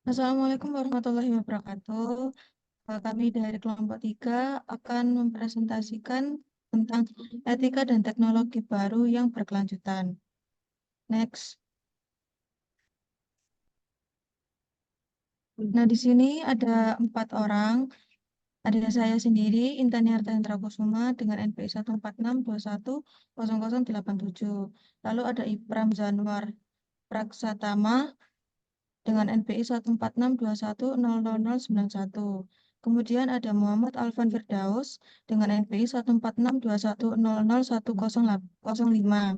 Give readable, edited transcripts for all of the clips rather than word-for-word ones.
Assalamualaikum warahmatullahi wabarakatuh. Kami dari kelompok 3 akan mempresentasikan tentang etika dan teknologi baru yang berkelanjutan. Next. Nah, di sini ada 4 orang. Ada saya sendiri, Intan Hendra Kusuma dengan NPI 146210087. Lalu ada Ibram Zanwar Praksatama dengan NPI 146210091. Kemudian ada Muhammad Alvan Firdaus dengan NPI 14621001005.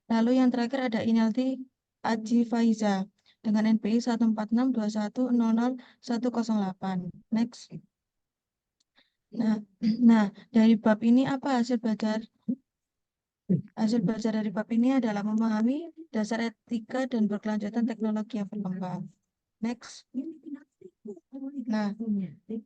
Lalu yang terakhir ada Inelti Aji Faiza dengan NPI 14621001008. Next. Nah, nah, dari bab ini apa hasil belajar? Hasil belajar dari bab ini adalah memahami dasar etika dan berkelanjutan teknologi yang berkembang. Next. Nah,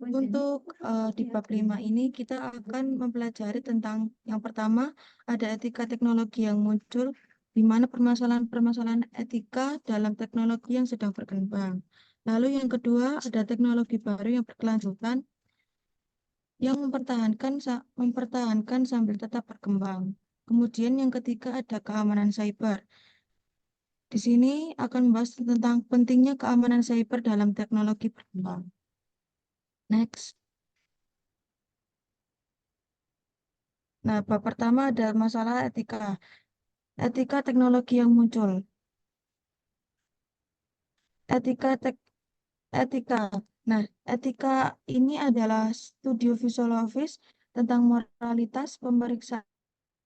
untuk di bab 5 ini kita akan mempelajari tentang yang pertama ada etika teknologi yang muncul di mana permasalahan-permasalahan etika dalam teknologi yang sedang berkembang. Lalu yang kedua ada teknologi baru yang berkelanjutan yang mempertahankan sambil tetap berkembang. Kemudian yang ketiga ada keamanan cyber. Di sini akan membahas tentang pentingnya keamanan cyber dalam teknologi berkembang. Next. Nah, bab pertama ada masalah etika. Etika teknologi yang muncul. Etika tek etika. Nah, etika ini adalah studi filosofis tentang moralitas pemeriksaan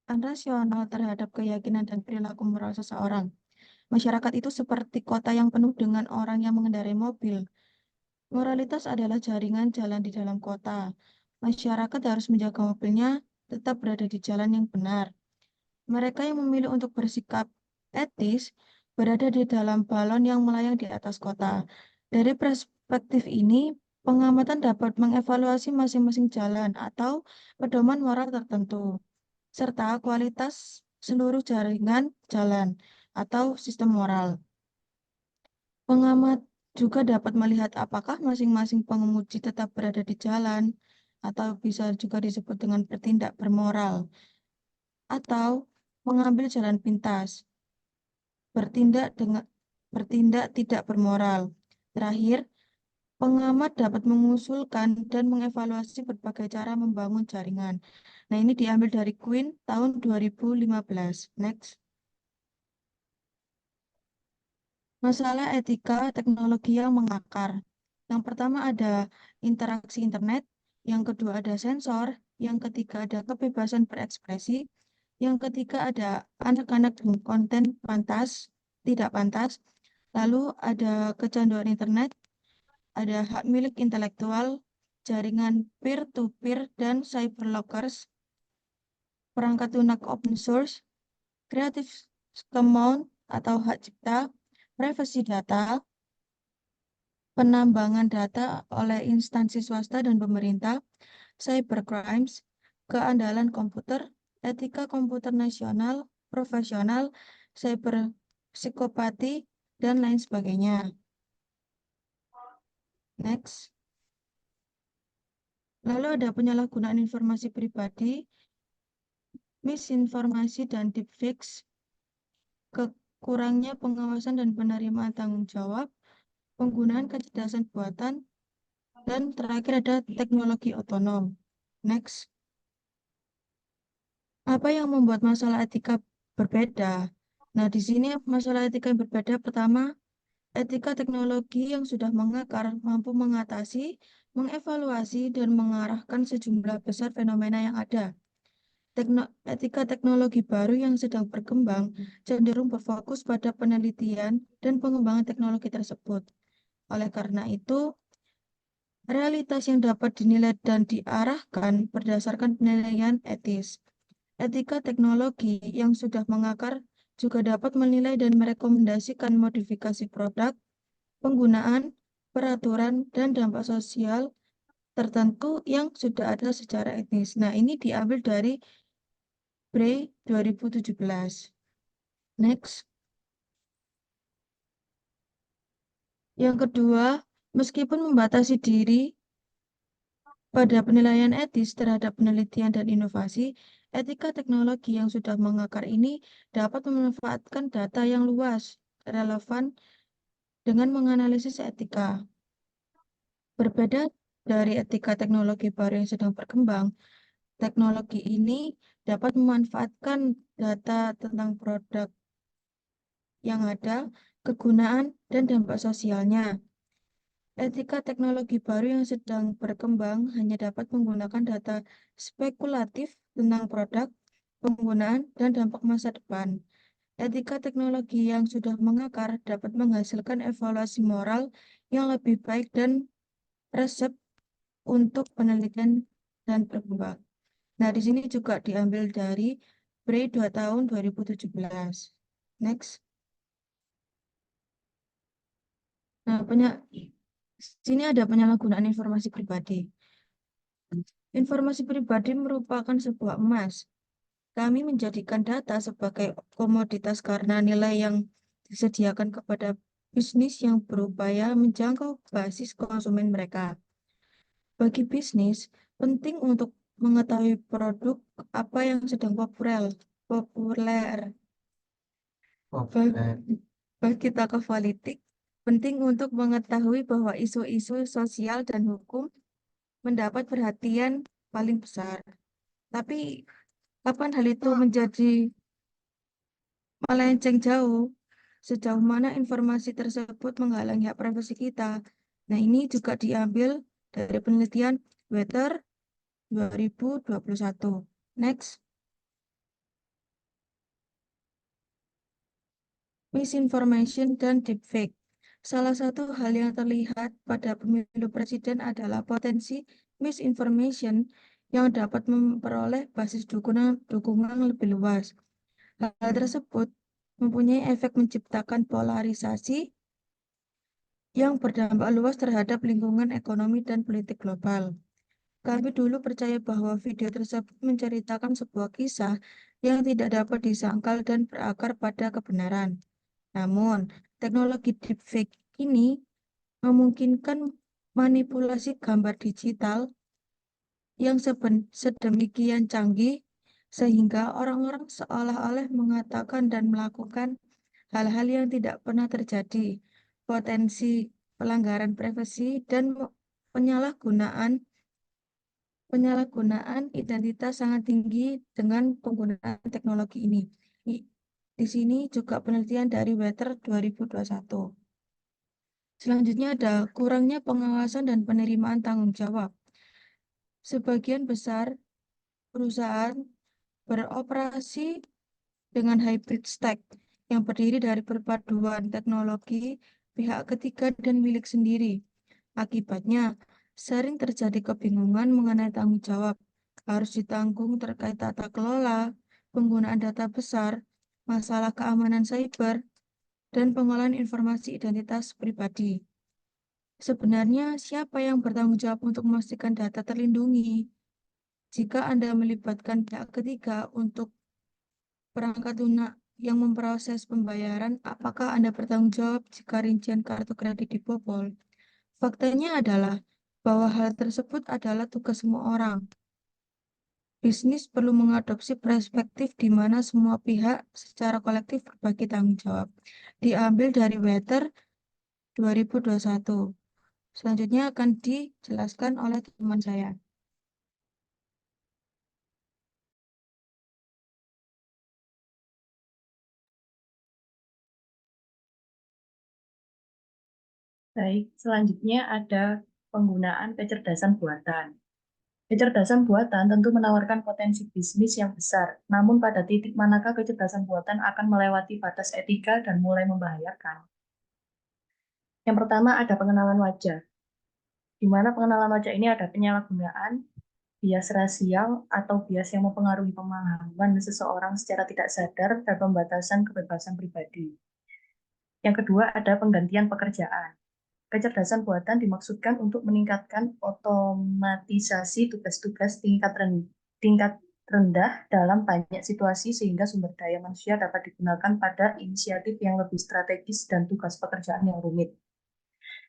rasional terhadap keyakinan dan perilaku moral seseorang. Masyarakat itu seperti kota yang penuh dengan orang yang mengendarai mobil. Moralitas adalah jaringan jalan di dalam kota. Masyarakat harus menjaga mobilnya tetap berada di jalan yang benar. Mereka yang memilih untuk bersikap etis berada di dalam balon yang melayang di atas kota. Dari perspektif ini, pengamatan dapat mengevaluasi masing-masing jalan atau pedoman moral tertentu, serta kualitas seluruh jaringan jalan atau sistem moral. Pengamat juga dapat melihat apakah masing-masing pengemudi tetap berada di jalan, atau bisa juga disebut dengan bertindak bermoral, atau mengambil jalan pintas, bertindak tidak bermoral. Terakhir, pengamat dapat mengusulkan dan mengevaluasi berbagai cara membangun jaringan. Nah, ini diambil dari Queen tahun 2015. Next. Masalah etika teknologi yang mengakar. Yang pertama ada interaksi internet, yang kedua ada sensor, yang ketiga ada kebebasan berekspresi, yang ketiga ada anak-anak dengan konten tidak pantas, lalu ada kecanduan internet, ada hak milik intelektual, jaringan peer-to-peer dan cyberlockers, perangkat lunak open source, Creative Commons atau hak cipta, privasi data, penambangan data oleh instansi swasta dan pemerintah, cybercrimes, keandalan komputer, etika komputer nasional, profesional, cyber psikopati, dan lain sebagainya. Next. Lalu ada penyalahgunaan informasi pribadi, misinformasi, dan deepfakes, kekurangnya pengawasan dan penerimaan tanggung jawab, penggunaan kecerdasan buatan, dan terakhir ada teknologi otonom. Next. Apa yang membuat masalah etika berbeda? Nah, di sini masalah etika yang berbeda pertama, etika teknologi yang sudah mengakar mampu mengatasi, mengevaluasi, dan mengarahkan sejumlah besar fenomena yang ada. Etika teknologi baru yang sedang berkembang cenderung berfokus pada penelitian dan pengembangan teknologi tersebut. Oleh karena itu, realitas yang dapat dinilai dan diarahkan berdasarkan penilaian etis. Etika teknologi yang sudah mengakar juga dapat menilai dan merekomendasikan modifikasi produk, penggunaan, peraturan, dan dampak sosial tertentu yang sudah ada secara etis. Nah, ini diambil dari Bray 2017. Next. Yang kedua, Meskipun membatasi diri pada penilaian etis terhadap penelitian dan inovasi, etika teknologi yang sudah mengakar ini dapat memanfaatkan data yang luas, relevan dengan menganalisis etika. Berbeda dari etika teknologi baru yang sedang berkembang, teknologi ini dapat memanfaatkan data tentang produk yang ada, kegunaan, dan dampak sosialnya. Etika teknologi baru yang sedang berkembang hanya dapat menggunakan data spekulatif tentang produk, penggunaan, dan dampak masa depan. Etika teknologi yang sudah mengakar dapat menghasilkan evaluasi moral yang lebih baik dan resep untuk penelitian dan berkembang. Nah, di sini juga diambil dari Bray 2 tahun 2017. Next. Nah, sini ada penyalahgunaan informasi pribadi. Informasi pribadi merupakan sebuah emas. Kami menjadikan data sebagai komoditas karena nilai yang disediakan kepada bisnis yang berupaya menjangkau basis konsumen mereka. Bagi bisnis, penting untuk mengetahui produk apa yang sedang populer. Bagi tokoh politik, penting untuk mengetahui bahwa isu-isu sosial dan hukum mendapat perhatian paling besar. Tapi kapan hal itu menjadi melenceng jauh? Sejauh mana informasi tersebut menghalangi hak privasi kita? Nah, ini juga diambil dari penelitian Wetter 2021. Next. Misinformation dan deepfake. Salah satu hal yang terlihat pada pemilu presiden adalah potensi misinformation yang dapat memperoleh basis dukungan lebih luas. Hal tersebut mempunyai efek menciptakan polarisasi yang berdampak luas terhadap lingkungan ekonomi dan politik global. Kami dulu percaya bahwa video tersebut menceritakan sebuah kisah yang tidak dapat disangkal dan berakar pada kebenaran. Namun, teknologi deepfake ini memungkinkan manipulasi gambar digital yang sedemikian canggih sehingga orang-orang seolah-olah mengatakan dan melakukan hal-hal yang tidak pernah terjadi. Potensi pelanggaran privasi dan penyalahgunaan identitas sangat tinggi dengan penggunaan teknologi ini. Di sini juga penelitian dari Wetter 2021. Selanjutnya ada kurangnya pengawasan dan penerimaan tanggung jawab. Sebagian besar perusahaan beroperasi dengan hybrid stack yang berdiri dari perpaduan teknologi, pihak ketiga, dan milik sendiri. Akibatnya, sering terjadi kebingungan mengenai tanggung jawab harus ditanggung terkait tata kelola, penggunaan data besar, masalah keamanan cyber, dan pengolahan informasi identitas pribadi. Sebenarnya, siapa yang bertanggung jawab untuk memastikan data terlindungi? Jika Anda melibatkan pihak ketiga untuk perangkat lunak yang memproses pembayaran, apakah Anda bertanggung jawab jika rincian kartu kredit dibobol? Faktanya adalah bahwa hal tersebut adalah tugas semua orang. Bisnis perlu mengadopsi perspektif di mana semua pihak secara kolektif berbagi tanggung jawab. Diambil dari Wetter 2021. Selanjutnya akan dijelaskan oleh teman saya. Baik, selanjutnya ada penggunaan kecerdasan buatan. Kecerdasan buatan tentu menawarkan potensi bisnis yang besar, namun pada titik manakah kecerdasan buatan akan melewati batas etika dan mulai membahayakan? Yang pertama ada pengenalan wajah, di mana pengenalan wajah ini ada penyalahgunaan, bias rasial, atau bias yang mempengaruhi pemahaman seseorang secara tidak sadar dan pembatasan kebebasan pribadi. Yang kedua ada penggantian pekerjaan. Kecerdasan buatan dimaksudkan untuk meningkatkan otomatisasi tugas-tugas tingkat rendah dalam banyak situasi sehingga sumber daya manusia dapat digunakan pada inisiatif yang lebih strategis dan tugas pekerjaan yang rumit.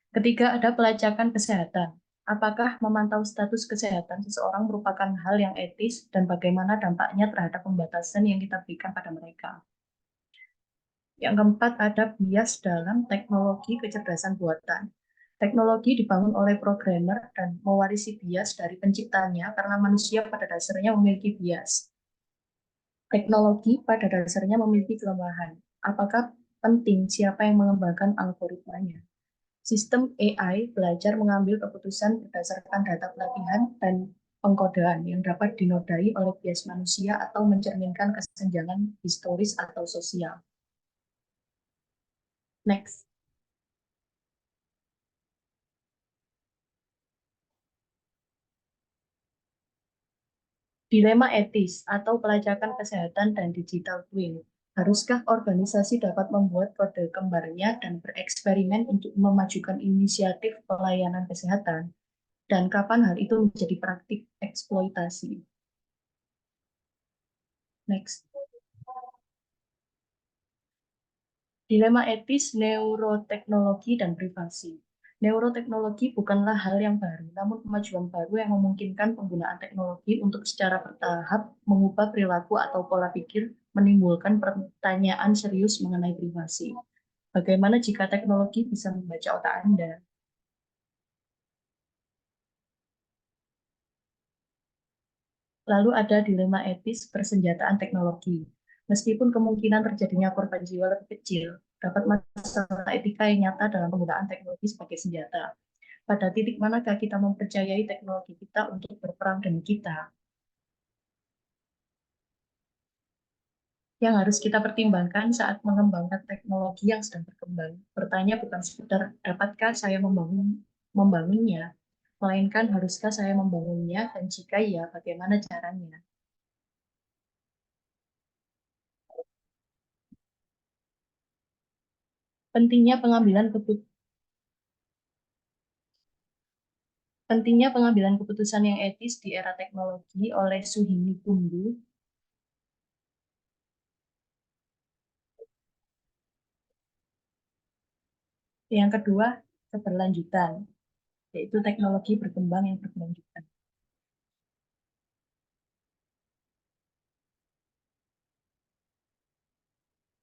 Ketiga, ada pelacakan kesehatan. Apakah memantau status kesehatan seseorang merupakan hal yang etis dan bagaimana dampaknya terhadap pembatasan yang kita berikan pada mereka? Yang keempat, ada bias dalam teknologi kecerdasan buatan. Teknologi dibangun oleh programmer dan mewarisi bias dari penciptanya karena manusia pada dasarnya memiliki bias. Teknologi pada dasarnya memiliki kelemahan. Apakah penting siapa yang mengembangkan algoritmanya? Sistem AI belajar mengambil keputusan berdasarkan data pelatihan dan pengkodean yang dapat dinodai oleh bias manusia atau mencerminkan kesenjangan historis atau sosial. Next. Dilema etis atau pelacakan kesehatan dan digital twin. Haruskah organisasi dapat membuat kode kembarnya dan bereksperimen untuk memajukan inisiatif pelayanan kesehatan? Dan kapan hal itu menjadi praktik eksploitasi? Next. Dilema etis, neuroteknologi, dan privasi. Neuroteknologi bukanlah hal yang baru, namun kemajuan baru yang memungkinkan penggunaan teknologi untuk secara bertahap mengubah perilaku atau pola pikir menimbulkan pertanyaan serius mengenai privasi. Bagaimana jika teknologi bisa membaca otak Anda? Lalu ada dilema etis persenjataan teknologi. Meskipun kemungkinan terjadinya korban jiwa lebih kecil, dapat masalah etika yang nyata dalam penggunaan teknologi sebagai senjata. Pada titik manakah kita mempercayai teknologi kita untuk berperang demi kita? Yang harus kita pertimbangkan saat mengembangkan teknologi yang sedang berkembang. Bertanya bukan sekedar dapatkah saya membangunnya, melainkan haruskah saya membangunnya, dan jika iya, bagaimana caranya? Pentingnya pengambilan Pentingnya pengambilan keputusan yang etis di era teknologi oleh Suhini Kundu. Yang kedua, keberlanjutan, yaitu teknologi berkembang yang berkelanjutan.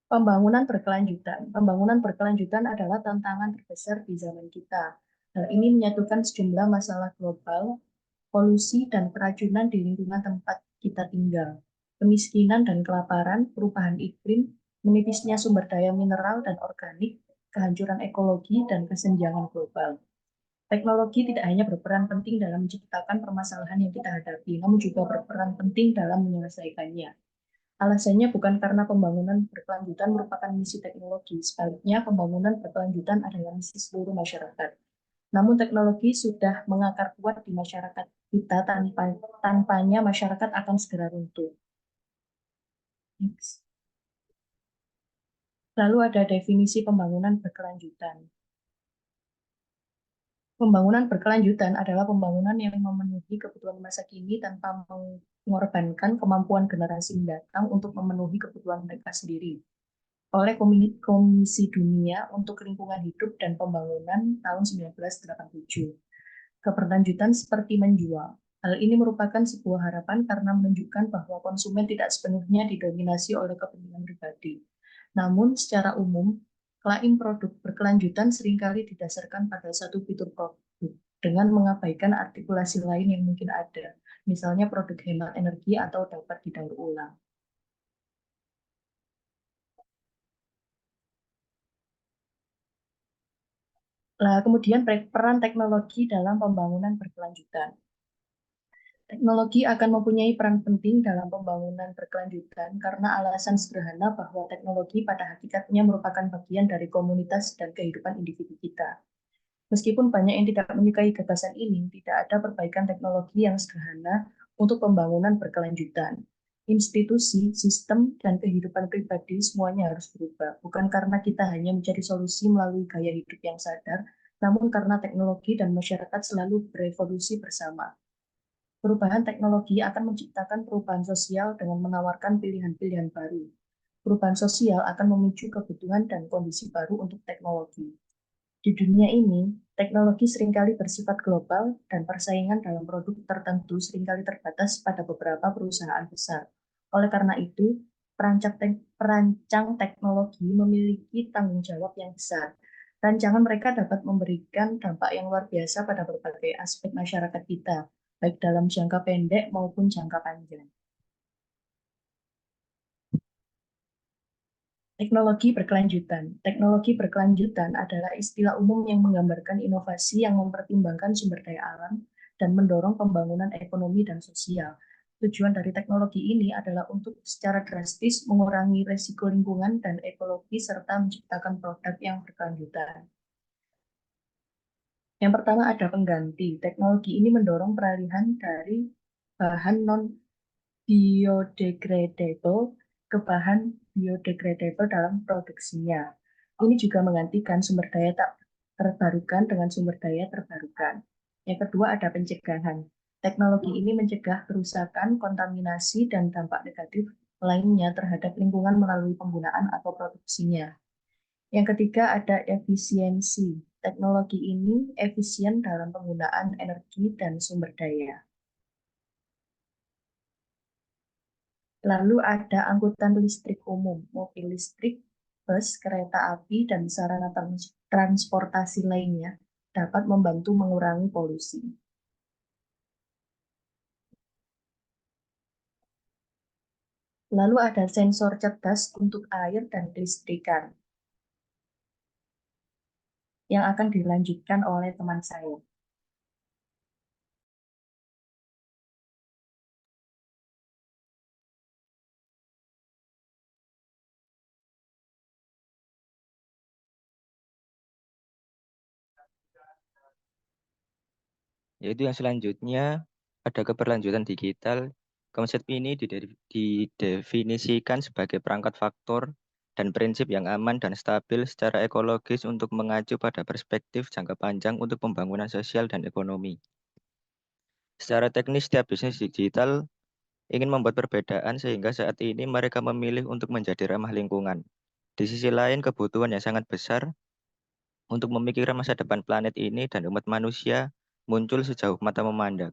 Pembangunan berkelanjutan. Pembangunan berkelanjutan adalah tantangan terbesar di zaman kita. Hal ini menyatukan sejumlah masalah global, polusi dan keracunan di lingkungan tempat kita tinggal, kemiskinan dan kelaparan, perubahan iklim, menipisnya sumber daya mineral dan organik, kehancuran ekologi, dan kesenjangan global. Teknologi tidak hanya berperan penting dalam menciptakan permasalahan yang kita hadapi, namun juga berperan penting dalam menyelesaikannya. Alasannya bukan karena pembangunan berkelanjutan merupakan misi teknologi, sebaliknya pembangunan berkelanjutan adalah misi seluruh masyarakat. Namun teknologi sudah mengakar kuat di masyarakat kita, tanpanya masyarakat akan segera runtuh. Lalu ada definisi pembangunan berkelanjutan. Pembangunan berkelanjutan adalah pembangunan yang memenuhi kebutuhan masa kini tanpa mengorbankan kemampuan generasi mendatang untuk memenuhi kebutuhan mereka sendiri. Oleh Komisi Dunia untuk Lingkungan Hidup dan Pembangunan tahun 1987. Keberlanjutan seperti menjual. Hal ini merupakan sebuah harapan karena menunjukkan bahwa konsumen tidak sepenuhnya didominasi oleh kepentingan pribadi. Namun, secara umum, klaim produk berkelanjutan seringkali didasarkan pada satu fitur produk dengan mengabaikan artikulasi lain yang mungkin ada, misalnya produk hemat energi atau dapat didaur ulang. Nah, kemudian peran teknologi dalam pembangunan berkelanjutan. Teknologi akan mempunyai peran penting dalam pembangunan berkelanjutan karena alasan sederhana bahwa teknologi pada hakikatnya merupakan bagian dari komunitas dan kehidupan individu kita. Meskipun banyak yang tidak menyukai gagasan ini, tidak ada perbaikan teknologi yang sederhana untuk pembangunan berkelanjutan. Institusi, sistem, dan kehidupan pribadi semuanya harus berubah, bukan karena kita hanya mencari solusi melalui gaya hidup yang sadar, namun karena teknologi dan masyarakat selalu berevolusi bersama. Perubahan teknologi akan menciptakan perubahan sosial dengan menawarkan pilihan-pilihan baru. Perubahan sosial akan memicu kebutuhan dan kondisi baru untuk teknologi. Di dunia ini, teknologi seringkali bersifat global dan persaingan dalam produk tertentu seringkali terbatas pada beberapa perusahaan besar. Oleh karena itu, perancang teknologi memiliki tanggung jawab yang besar. Rancangan mereka dapat memberikan dampak yang luar biasa pada berbagai aspek masyarakat kita, baik dalam jangka pendek maupun jangka panjang. Teknologi berkelanjutan. Teknologi berkelanjutan adalah istilah umum yang menggambarkan inovasi yang mempertimbangkan sumber daya alam dan mendorong pembangunan ekonomi dan sosial. Tujuan dari teknologi ini adalah untuk secara drastis mengurangi resiko lingkungan dan ekologi serta menciptakan produk yang berkelanjutan. Yang pertama ada pengganti. Teknologi ini mendorong peralihan dari bahan non-biodegradable ke bahan biodegradable dalam produksinya. Ini juga menggantikan sumber daya tak terbarukan dengan sumber daya terbarukan. Yang kedua ada pencegahan. Teknologi ini mencegah kerusakan, kontaminasi, dan dampak negatif lainnya terhadap lingkungan melalui penggunaan atau produksinya. Yang ketiga ada efisiensi. Teknologi ini efisien dalam penggunaan energi dan sumber daya. Lalu ada angkutan listrik umum, mobil listrik, bus, kereta api, dan sarana transportasi lainnya dapat membantu mengurangi polusi. Lalu ada sensor cerdas untuk air dan kelistrikan yang akan dilanjutkan oleh teman saya. Yaitu yang selanjutnya ada keberlanjutan digital. Konsep ini didefinisikan sebagai perangkat faktor dan prinsip yang aman dan stabil secara ekologis untuk mengacu pada perspektif jangka panjang untuk pembangunan sosial dan ekonomi. Secara teknis, setiap bisnis digital ingin membuat perbedaan sehingga saat ini mereka memilih untuk menjadi ramah lingkungan. Di sisi lain, kebutuhan yang sangat besar untuk memikirkan masa depan planet ini dan umat manusia muncul sejauh mata memandang.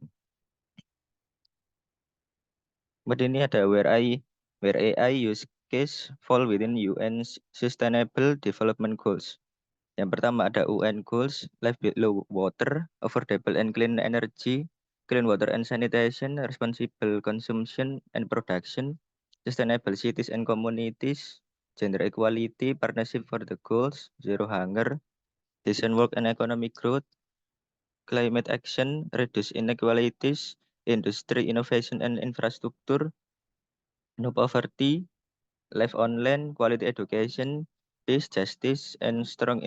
Kemudian ini ada where AI use case fall within UN Sustainable Development Goals. Yang pertama ada UN Goals, Life Below Water, Affordable and Clean Energy, Clean Water and Sanitation, Responsible Consumption and Production, Sustainable Cities and Communities, Gender Equality, Partnership for the Goals, Zero Hunger, Decent Work and Economic Growth, Climate Action, Reduce Inequalities, Industry Innovation and Infrastructure, No Poverty, Life on Land, Quality Education, Peace, Justice, and Strong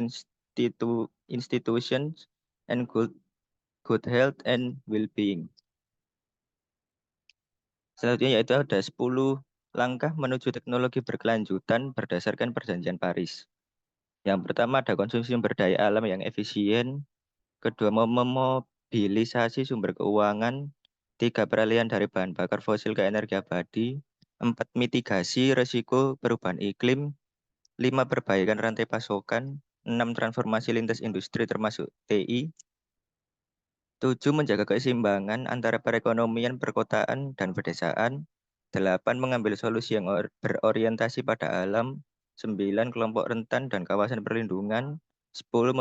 Institutions, and good Health and Well-being. Selanjutnya yaitu ada 10 langkah menuju teknologi berkelanjutan berdasarkan Perjanjian Paris. Yang pertama ada konsumsi sumber daya alam yang efisien. Kedua, memobilisasi sumber keuangan. 3, peralihan dari bahan bakar fosil ke energi abadi. 4, mitigasi risiko perubahan iklim. 5, perbaikan rantai pasokan. 6, transformasi lintas industri termasuk TI. 7, menjaga keseimbangan antara perekonomian perkotaan dan pedesaan. 8, mengambil solusi yang berorientasi pada alam. 9, kelompok rentan dan kawasan perlindungan. 10,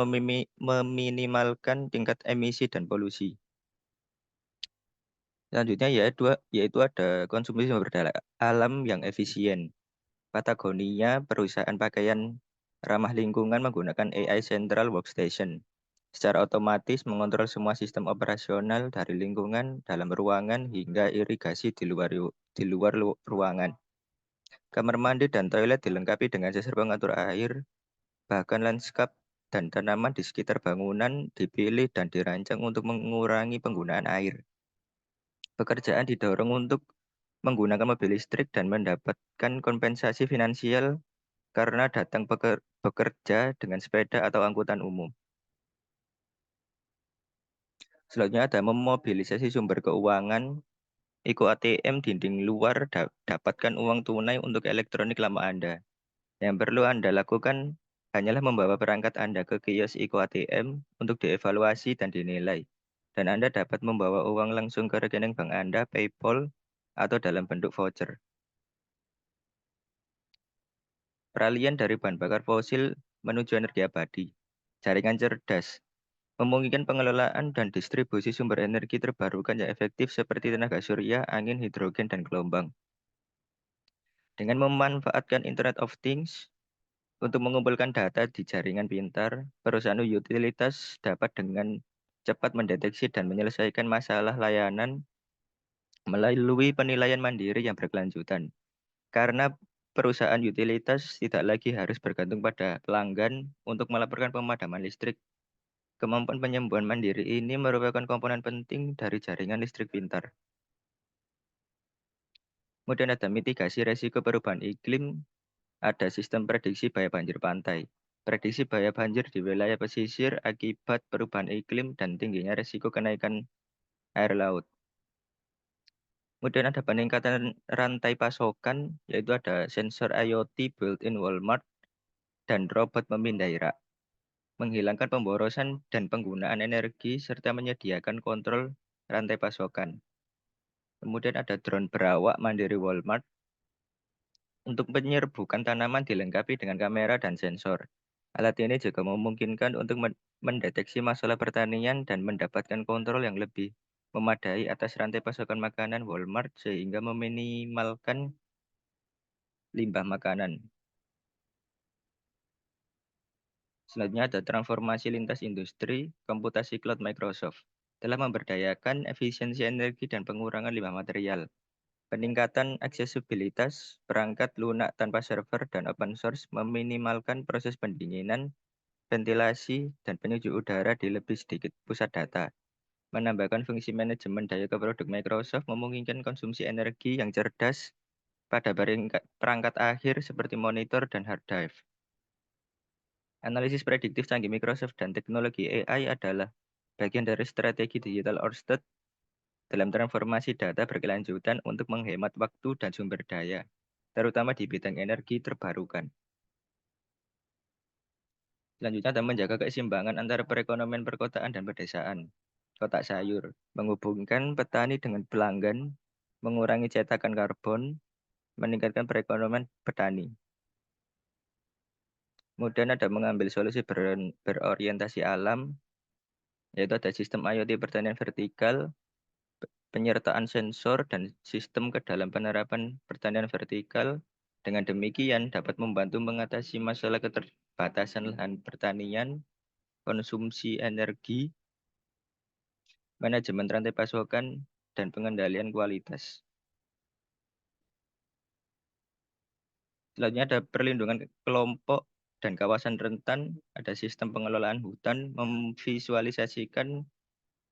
meminimalkan tingkat emisi dan polusi. Selanjutnya yaitu ada konsumsi sumber daya alam yang efisien. Patagonia, perusahaan pakaian ramah lingkungan menggunakan AI Central Workstation. Secara otomatis mengontrol semua sistem operasional dari lingkungan dalam ruangan hingga irigasi di luar ruangan. Kamar mandi dan toilet dilengkapi dengan sensor pengatur air, bahkan lanskap dan tanaman di sekitar bangunan dipilih dan dirancang untuk mengurangi penggunaan air. Pekerjaan didorong untuk menggunakan mobil listrik dan mendapatkan kompensasi finansial karena datang bekerja dengan sepeda atau angkutan umum. Selanjutnya ada memobilisasi sumber keuangan. Iko ATM dinding luar dapatkan uang tunai untuk elektronik lama Anda. Yang perlu Anda lakukan hanyalah membawa perangkat Anda ke kios Iko ATM untuk dievaluasi dan dinilai. Dan Anda dapat membawa uang langsung ke rekening bank Anda, PayPal, atau dalam bentuk voucher. Peralihan dari bahan bakar fosil menuju energi abadi. Jaringan cerdas memungkinkan pengelolaan dan distribusi sumber energi terbarukan yang efektif seperti tenaga surya, angin, hidrogen, dan gelombang. Dengan memanfaatkan Internet of Things untuk mengumpulkan data di jaringan pintar, perusahaan utilitas dapat dengan cepat mendeteksi dan menyelesaikan masalah layanan melalui penilaian mandiri yang berkelanjutan. Karena perusahaan utilitas tidak lagi harus bergantung pada pelanggan untuk melaporkan pemadaman listrik. Kemampuan penyembuhan mandiri ini merupakan komponen penting dari jaringan listrik pintar. Kemudian ada mitigasi resiko perubahan iklim, ada sistem prediksi bahaya banjir pantai. Prediksi bahaya banjir di wilayah pesisir akibat perubahan iklim dan tingginya resiko kenaikan air laut. Kemudian ada peningkatan rantai pasokan, yaitu ada sensor IoT built-in Walmart dan robot memindai rak, menghilangkan pemborosan dan penggunaan energi, serta menyediakan kontrol rantai pasokan. Kemudian ada drone berawak mandiri Walmart untuk penyerbukan tanaman dilengkapi dengan kamera dan sensor. Alat ini juga memungkinkan untuk mendeteksi masalah pertanian dan mendapatkan kontrol yang lebih memadai atas rantai pasokan makanan Walmart sehingga meminimalkan limbah makanan. Selanjutnya ada transformasi lintas industri, komputasi cloud Microsoft telah memberdayakan efisiensi energi dan pengurangan limbah material. Peningkatan aksesibilitas perangkat lunak tanpa server dan open source meminimalkan proses pendinginan, ventilasi, dan penyujuk udara di lebih sedikit pusat data. Menambahkan fungsi manajemen daya ke produk Microsoft memungkinkan konsumsi energi yang cerdas pada perangkat akhir seperti monitor dan hard drive. Analisis prediktif canggih Microsoft dan teknologi AI adalah bagian dari strategi digital Orsted dalam transformasi data berkelanjutan untuk menghemat waktu dan sumber daya, terutama di bidang energi terbarukan. Selanjutnya ada menjaga keseimbangan antara perekonomian perkotaan dan pedesaan. Kotak sayur, menghubungkan petani dengan pelanggan, mengurangi cetakan karbon, meningkatkan perekonomian petani. Kemudian ada mengambil solusi berorientasi alam, yaitu ada sistem IoT pertanian vertikal, penyertaan sensor dan sistem ke dalam penerapan pertanian vertikal. Dengan demikian dapat membantu mengatasi masalah keterbatasan lahan pertanian, konsumsi energi, manajemen rantai pasokan, dan pengendalian kualitas. Selanjutnya ada perlindungan kelompok dan kawasan rentan, ada sistem pengelolaan hutan, memvisualisasikan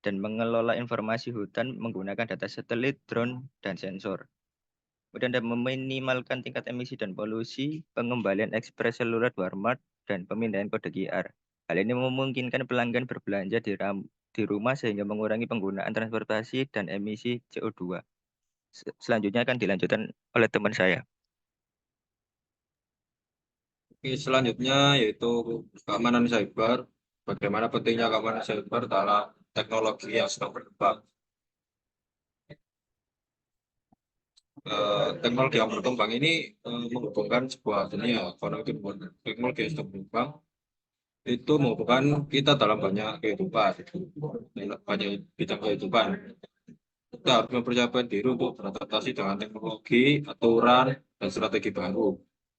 dan mengelola informasi hutan menggunakan data satelit, drone, dan sensor. Kemudian ada meminimalkan tingkat emisi dan polusi, pengembalian ekspres seluler Walmart, dan pemindahan kode QR. Hal ini memungkinkan pelanggan berbelanja di rumah sehingga mengurangi penggunaan transportasi dan emisi CO2. Selanjutnya akan dilanjutkan oleh teman saya. Oke, selanjutnya yaitu keamanan cyber. Bagaimana pentingnya keamanan cyber dalam teknologi yang sedang berkembang. Teknologi yang berkembang ini menghubungkan sebuah dunia. Teknologi yang sedang berkembang itu menghubungkan kita dalam banyak kehidupan, banyak bidang kehidupan. Kita harus mempersiapkan diri untuk beradaptasi dengan teknologi, aturan, dan strategi baru.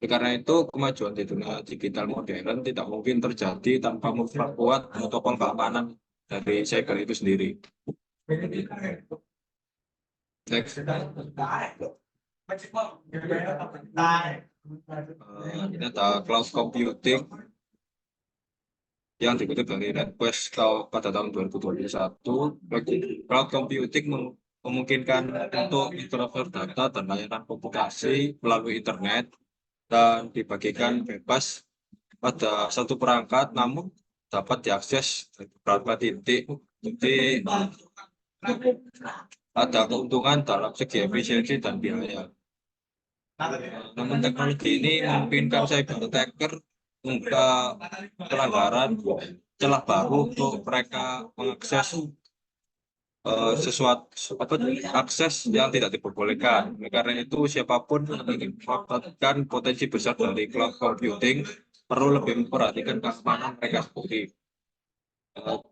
Karena itu, kemajuan di dunia digital modern tidak mungkin terjadi tanpa memperkuat protokol keamanan dari cyber itu sendiri. Next. Ini ada cloud computing yang dikutip dari NetQuest pada tahun 2021. Cloud computing memungkinkan untuk transfer data dan layanan komunikasi melalui internet dan dibagikan bebas pada satu perangkat, namun dapat diakses dari beberapa titik. Jadi ada keuntungan dalam segi efisiensi dan biaya. Namun teknologi ini memungkinkan cyber attacker membuka pelanggaran celah baru untuk mereka mengakses sesuatu akses yang tidak diperbolehkan. Karena itu siapapun yang ingin memanfaatkan potensi besar dari cloud computing perlu lebih memperhatikan keamanan mereka sendiri.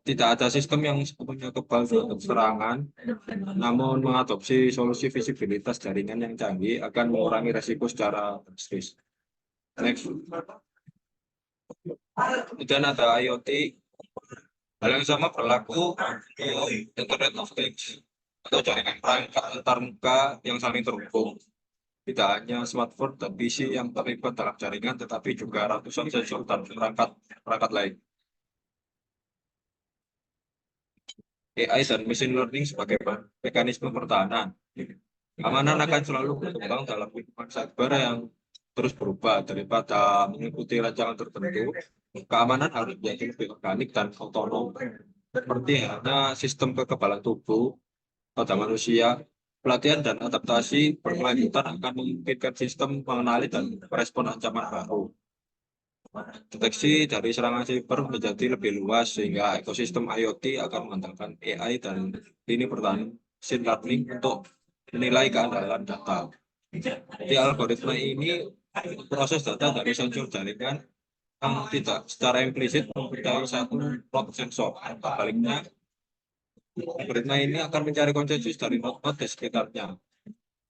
Tidak ada sistem yang sepenuhnya kebal terhadap serangan, namun mengadopsi solusi visibilitas jaringan yang canggih akan mengurangi resiko secara drastis. Next. Kemudian ada IoT. Hal yang sama berlaku untuk Internet of Things atau jaringan perangkat antarmuka yang saling terhubung. Tidak hanya smartphone dan PC yang terlibat dalam jaringan, tetapi juga ratusan sensor dan perangkat lain. AI dan machine learning sebagai mekanisme pertahanan. Keamanan akan selalu berkembang dalam lingkungan cyber yang terus berubah. Daripada mengikuti rancangan tertentu, keamanan harus menjadi lebih organik dan otonom. Seperti hanya sistem kekebalan tubuh pada manusia, pelatihan dan adaptasi berkelanjutan akan memungkinkan sistem mengenali dan merespon ancaman baru. Deteksi dari serangan siber menjadi lebih luas sehingga ekosistem IoT akan mengandalkan AI dan lini pertahanan machine learning untuk menilai keandalan data. Di algoritma ini proses data dari sensor jaringan yang tidak secara implisit mempercayai satu plot sensor. Sebaliknya, algoritma ini akan mencari konsensus dari node-node di sekitarnya.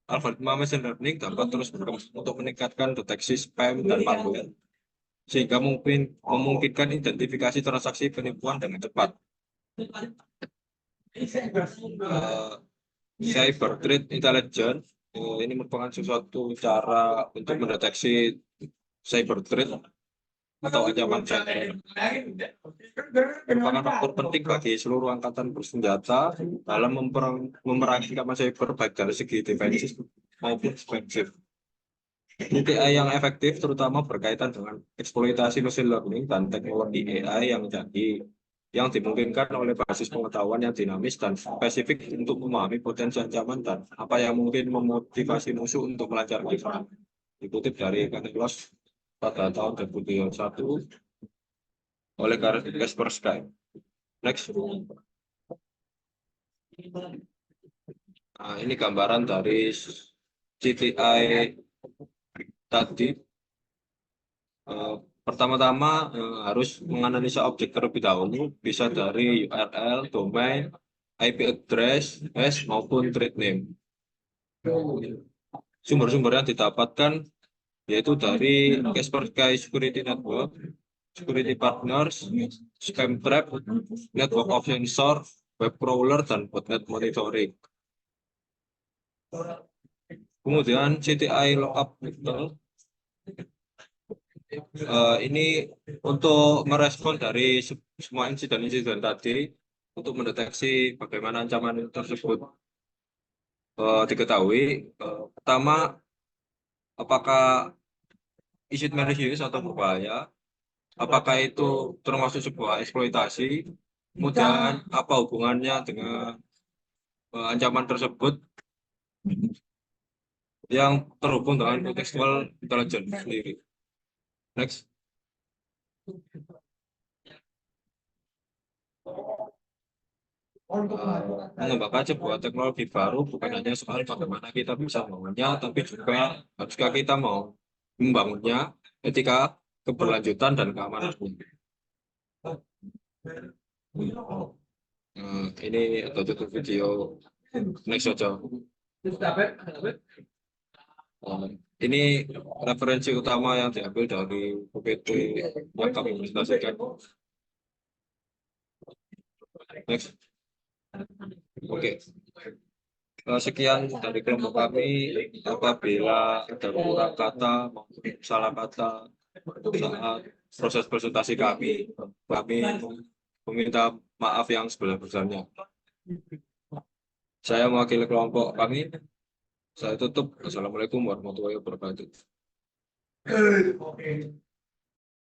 Algoritma machine learning dapat terus berkembang untuk meningkatkan deteksi spam dan malware, sehingga memungkinkan identifikasi transaksi penipuan dengan cepat. Cyber threat intelligence ini merupakan sesuatu cara untuk mendeteksi cyber threat atau ancaman cyber. Merupakan faktor penting bagi seluruh angkatan bersenjata dalam memerangi ancaman cyber baik dari segi defensif maupun offensif. AI yang efektif terutama berkaitan dengan eksploitasi machine learning dan teknologi AI yang canggih yang dimungkinkan oleh basis pengetahuan yang dinamis dan spesifik untuk memahami potensi ancaman dan apa yang mungkin memotivasi musuh untuk melancarkan serangan. Dikutip dari Canellos pada tahun 2021 oleh Kaspersky. Next. Nah, ini gambaran dari GTI tadi. Pertama-tama harus menganalisa objek terlebih dahulu, bisa dari URL, domain, IP address, hash maupun thread name. Sumber-sumber yang didapatkan yaitu dari Kaspersky Security Network, Security Partners, Spam Trap, Network of Sensor, Web Crawler, dan Botnet Monitoring. Kemudian CTI Lookup ini untuk merespon dari semua insiden-insiden tadi untuk mendeteksi bagaimana ancaman tersebut diketahui. Pertama, apakah is it malicious atau berbahaya? Apakah itu termasuk sebuah eksploitasi? Kemudian apa hubungannya dengan ancaman tersebut yang terhubung dengan contextual intelligence sendiri. Next. Mengembangkan sebuah teknologi baru bukan hanya soal bagaimana kita bisa membangunnya, tapi juga jika kita mau membangunnya, etika, keberlanjutan, dan keamanan. Ini atau tutup video next saja. Ini referensi utama yang diambil dari UPT yang kami presentasikan. Next. Oke. Sekian dari kelompok kami. Apabila ada kurang kata maupun salah kata saat proses presentasi kami meminta maaf yang sebesar-besarnya. Saya mewakili kelompok kami. Saya tutup. Assalamualaikum warahmatullahi wabarakatuh.